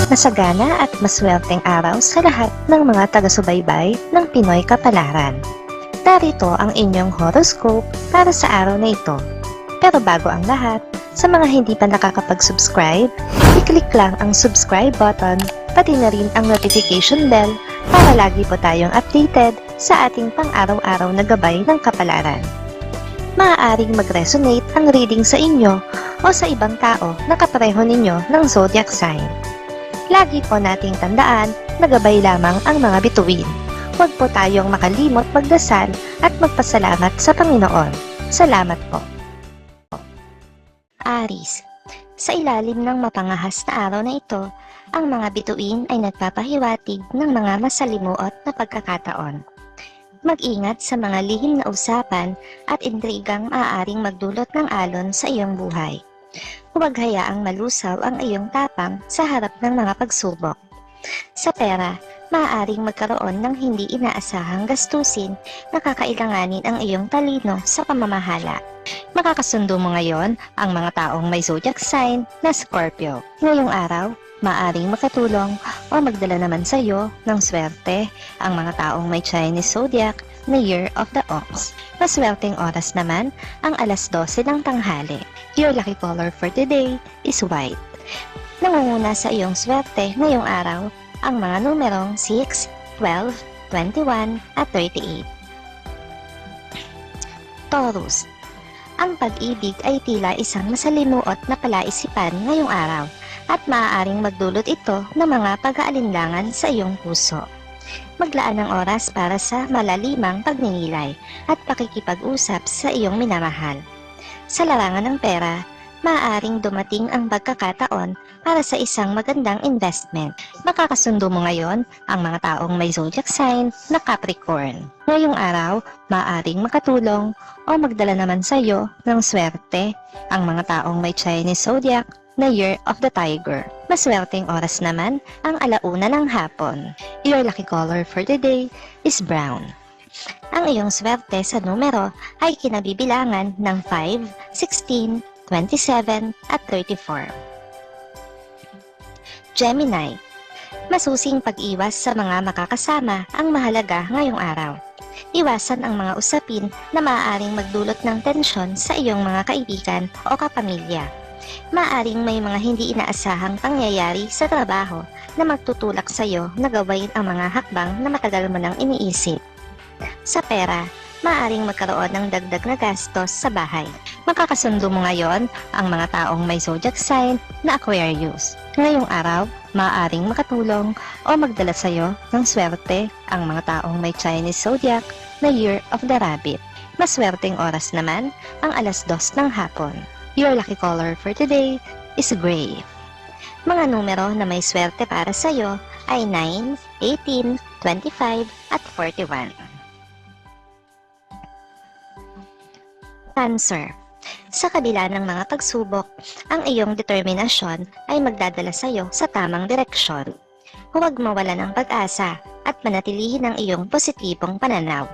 Masagana at maswerteng araw sa lahat ng mga taga-subaybay ng Pinoy Kapalaran. Narito ang inyong horoscope para sa araw na ito. Pero bago ang lahat, sa mga hindi pa nakakapag-subscribe, i-click lang ang subscribe button, pati na rin ang notification bell para lagi po tayong updated sa ating pang-araw-araw na gabay ng kapalaran. Maaaring mag-resonate ang reading sa inyo o sa ibang tao na kapareho ninyo ng zodiac sign. Lagi po nating tandaan na gabay lamang ang mga bituin. Huwag po tayong makalimot magdasal at magpasalamat sa Panginoon. Salamat po. Aries, sa ilalim ng mapangahas na araw na ito, ang mga bituin ay nagpapahiwatig ng mga masalimuot na pagkakataon. Mag-ingat sa mga lihim na usapan at intrigang maaaring magdulot ng alon sa iyong buhay. Huwag hayaang malusaw ang iyong tapang sa harap ng mga pagsubok. Sa pera, maaaring magkaroon ng hindi inaasahang gastusin na kakailanganin ang iyong talino sa pamamahala. Makakasundo mo ngayon ang mga taong may zodiac sign na Scorpio. Ngayong araw, maaaring makatulong o magdala naman sa iyo ng swerte ang mga taong may Chinese zodiac na Year of the Ox. Maswerteng oras naman ang alas 12 ng tanghali. Your lucky color for today is white. Nangunguna sa iyong swerte ngayong araw ang mga numerong 6, 12, 21 at 38. Taurus, ang pag-ibig ay tila isang masalimuot na palaisipan ngayong araw at maaaring magdulot ito ng mga pag-aalinlangan sa iyong puso. Maglaan ng oras para sa malalimang pagninilay at pakikipag-usap sa iyong minamahal. Sa larangan ng pera, maaaring dumating ang pagkakataon para sa isang magandang investment. Makakasundo mo ngayon ang mga taong may zodiac sign na Capricorn. Ngayong araw, maaaring makatulong o magdala naman sa iyo ng swerte ang mga taong may Chinese zodiac na Year of the Tiger. Maswerteng oras naman ang alauna ng hapon. Your lucky color for today is brown. Ang iyong swerte sa numero ay kinabibilangan ng 5, 16, 27 at 34. Gemini, masusing pag-iwas sa mga makakasama ang mahalaga ngayong araw. Iwasan ang mga usapin na maaaring magdulot ng tensyon sa iyong mga kaibigan o kapamilya. Maaaring may mga hindi inaasahang pangyayari sa trabaho na magtutulak sa iyo na gawain ang mga hakbang na matagal mo nang iniisip. Sa pera, maaaring magkaroon ng dagdag na gastos sa bahay. Makakasundo mo ngayon ang mga taong may zodiac sign na Aquarius. Ngayong araw, maaaring makatulong o magdala sa iyo ng swerte ang mga taong may Chinese zodiac na Year of the Rabbit. Maswerteng oras naman ang alas 2 ng hapon. Your lucky color for today is gray. Mga numero na may swerte para sa iyo ay 9, 18, 25 at 41. Cancer, sa kabila ng mga pagsubok, ang iyong determinasyon ay magdadala sa iyo sa tamang direksyon. Huwag mawala ng pag-asa at manatilihin ang iyong positibong pananaw.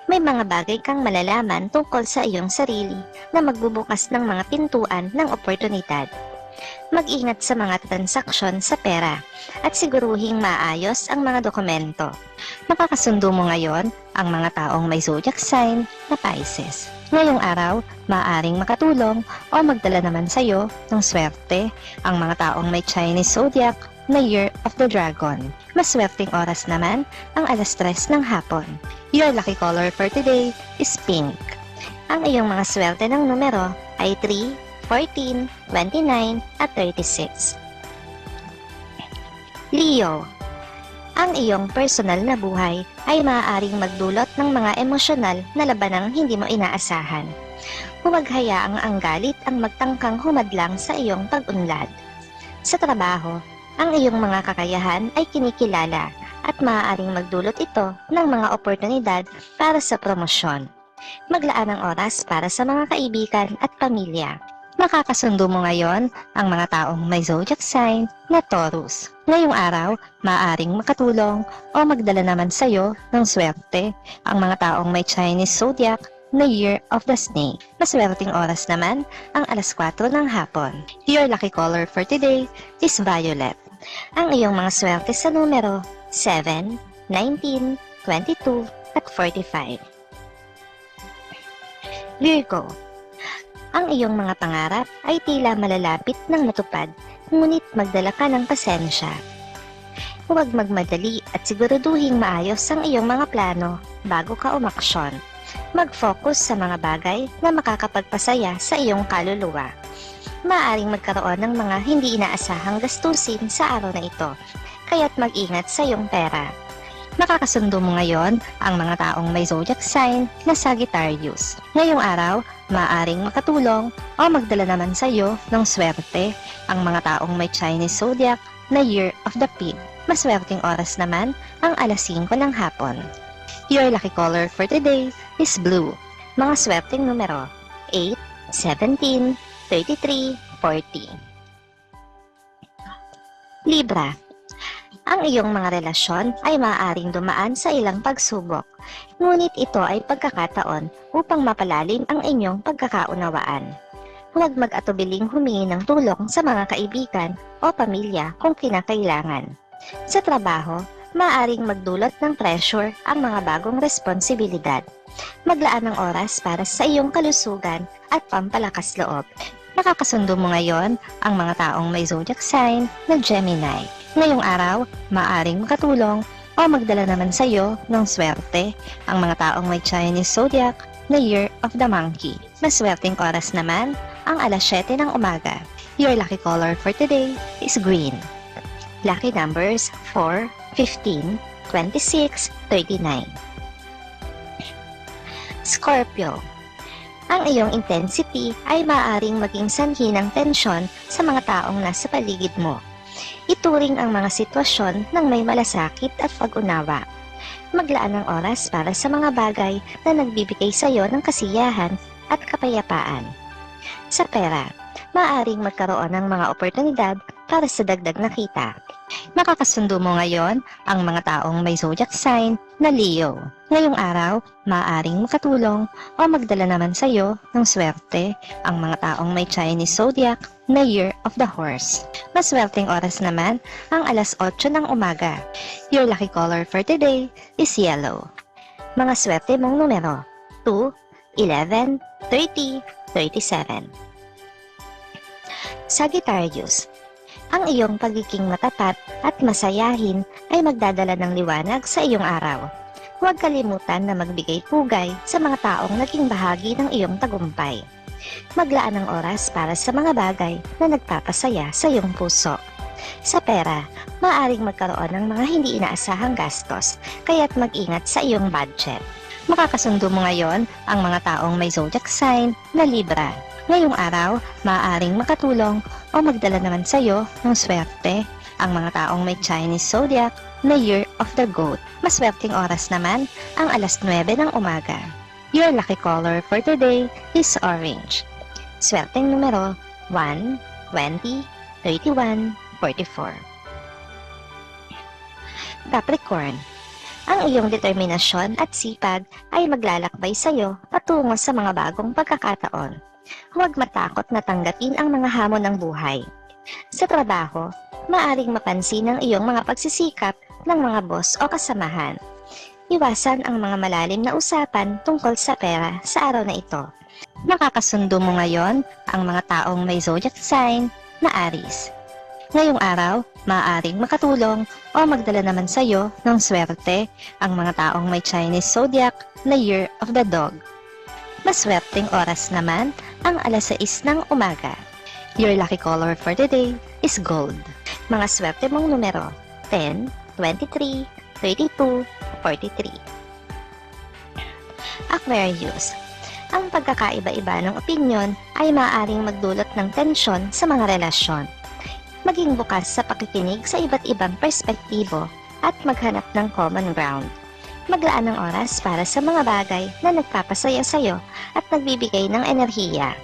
May mga bagay kang malalaman tungkol sa iyong sarili na magbubukas ng mga pintuan ng oportunidad. Mag-ingat sa mga transaksyon sa pera at siguruhing maayos ang mga dokumento. Makakasundo mo ngayon ang mga taong may zodiac sign na Pisces. Ngayong araw, maaaring makatulong o magdala naman sa iyo ng swerte ang mga taong may Chinese zodiac na Year of the Dragon. Maswerteng oras naman ang alas 3 ng hapon. Your lucky color for today is pink. Ang iyong mga swerte ng numero ay 3, 14, 29 at 36. Leo, ang iyong personal na buhay ay maaaring magdulot ng mga emosyonal na labanang hindi mo inaasahan. Huwag hayaang ang galit ang magtangkang humadlang sa iyong pag-unlad. Sa trabaho, ang iyong mga kakayahan ay kinikilala at maaaring magdulot ito ng mga oportunidad para sa promosyon. Maglaan ng oras para sa mga kaibigan at pamilya. Makakasundo mo ngayon ang mga taong may zodiac sign na Taurus. Ngayong araw, maaaring makatulong o magdala naman sa iyo ng swerte ang mga taong may Chinese zodiac na Year of the Snake. Maswerteng oras naman ang alas 4 ng hapon. Your lucky color for today is violet. Ang iyong mga swerte sa numero 7, 19, 22, at 45. Virgo. Ang iyong mga pangarap ay tila malalapit ng matupad, ngunit magdala ka ng pasensya. Huwag magmadali at siguraduhing maayos ang iyong mga plano bago ka umaksyon. Mag-focus sa mga bagay na makakapagpasaya sa iyong kaluluwa. Maaaring magkaroon ng mga hindi inaasahang gastusin sa araw na ito, kaya't mag-ingat sa iyong pera. Makakasundo mo ngayon ang mga taong may zodiac sign na Sagittarius. Ngayong araw, maaaring makatulong o magdala naman sa iyo ng swerte ang mga taong may Chinese zodiac na Year of the Pig. Maswerteng oras naman ang alas 5 ng hapon. Your lucky color for today is blue. Mga swerteng numero 8, 17, 33, 40. Libra. Ang iyong mga relasyon ay maaaring dumaan sa ilang pagsubok, ngunit ito ay pagkakataon upang mapalalim ang inyong pagkakaunawaan. Huwag mag-atubiling humingi ng tulong sa mga kaibigan o pamilya kung kinakailangan. Sa trabaho, maaaring magdulot ng pressure ang mga bagong responsibilidad. Maglaan ng oras para sa iyong kalusugan at pampalakas loob. Makakasundo mo ngayon ang mga taong may zodiac sign na Gemini. Ngayong araw, maaaring makatulong o magdala naman sa iyo ng swerte ang mga taong may Chinese zodiac na Year of the Monkey. Maswerteng oras naman ang alas 7 ng umaga. Your lucky color for today is green. Lucky numbers 4, 15, 26, 39. Scorpio. Ang iyong intensity ay maaaring maging sanhi ng tensyon sa mga taong nasa paligid mo. Ituring ang mga sitwasyon ng may malasakit at pag-unawa. Maglaan ng oras para sa mga bagay na nagbibigay sa iyo ng kasiyahan at kapayapaan. Sa pera, maaaring magkaroon ng mga oportunidad para sa dagdag na kita. Makakasundo mo ngayon ang mga taong may zodiac sign na Leo. Ngayong araw, maaaring makatulong o magdala naman sa iyo ng swerte ang mga taong may Chinese zodiac na Year of the Horse. Maswerteng oras naman ang alas 8 ng umaga. Your lucky color for today is yellow. Mga swerte mong numero 2, 11, 30, 37. Sagittarius. Ang iyong pagiging matapat at masayahin ay magdadala ng liwanag sa iyong araw. Huwag kalimutan na magbigay pugay sa mga taong naging bahagi ng iyong tagumpay. Maglaan ng oras para sa mga bagay na nagpapasaya sa iyong puso. Sa pera, maaaring magkaroon ng mga hindi inaasahang gastos, kaya't mag-ingat sa iyong budget. Makakasundo mo ngayon ang mga taong may zodiac sign na Libra. Ngayong araw, maaaring makatulong o magdala naman sa iyo ng swerte ang mga taong may Chinese zodiac na Year of the Goat. Maswerteng oras naman ang alas 9 ng umaga. Your lucky color for today is orange. Swerteng numero 1, 20, 31, 44. Capricorn. Ang iyong determinasyon at sipag ay maglalakbay sa iyo patungo sa mga bagong pagkakataon. Huwag matakot na tanggapin ang mga hamon ng buhay. Sa trabaho, maaring mapansin ang iyong mga pagsisikap ng mga boss o kasamahan. Iwasan ang mga malalim na usapan tungkol sa pera sa araw na ito. Makakasundo mo ngayon ang mga taong may zodiac sign na Aries. Ngayong araw, maaaring makatulong o magdala naman sa iyo ng swerte ang mga taong may Chinese zodiac na Year of the Dog. Maswerteng oras naman ang alas 6 ng umaga. Your lucky color for today is gold. Mga swerte mong numero 10, 23, 32, 43. Aquarius. Ang pagkakaiba-iba ng opinyon ay maaaring magdulot ng tensyon sa mga relasyon. Maging bukas sa pakikinig sa iba't ibang perspektibo at maghanap ng common ground. Maglaan ng oras para sa mga bagay na nagpapasaya sa iyo at nagbibigay ng enerhiya.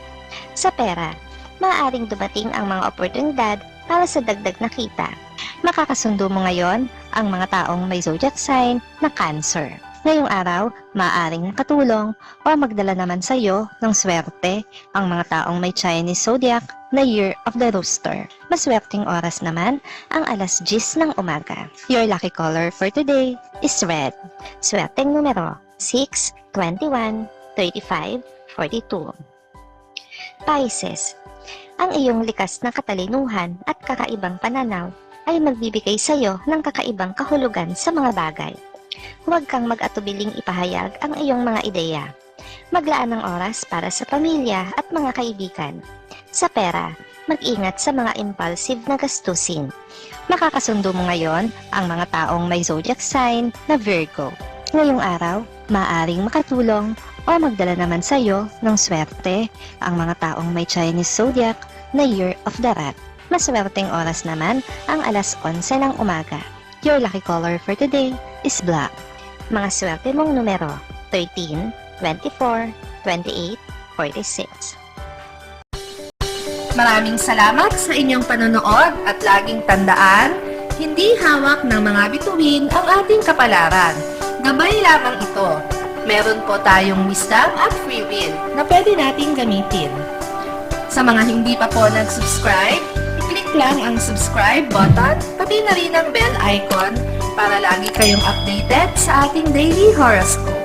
Sa pera, maaaring dumating ang mga oportunidad para sa dagdag na kita. Makakasundo mo ngayon ang mga taong may zodiac sign na Cancer. Ngayong araw, maaaring makatulong o magdala naman sa iyo ng swerte ang mga taong may Chinese zodiac na Year of the Rooster. Maswerteng oras naman ang alas 10 ng umaga. Your lucky color for today is red. Swerteng numero 6, 21, 35, 42. Pisces, ang iyong likas na katalinuhan at kakaibang pananaw ay magbibigay sa iyo ng kakaibang kahulugan sa mga bagay. Huwag kang mag-atubiling ipahayag ang iyong mga ideya. Maglaan ng oras para sa pamilya at mga kaibigan. Sa pera, mag-ingat sa mga impulsive na gastusin. Makakasundo mo ngayon ang mga taong may zodiac sign na Virgo. Ngayong araw, maaaring makatulong o magdala naman sa iyo ng swerte ang mga taong may Chinese zodiac na Year of the Rat. Maswerteng oras naman ang alas 11 ng umaga. Your lucky color for today is black. Mga swerte mong numero 13, 24, 28, 46. Maraming salamat sa inyong panonood at laging tandaan, hindi hawak ng mga bituin ang ating kapalaran. Gabay lamang ito. Meron po tayong wisdom at free will na pwede nating gamitin. Sa mga hindi pa po nag-subscribe, i-click lang ang subscribe button, pati na rin ang bell icon para lagi kayong updated sa ating daily horoscope.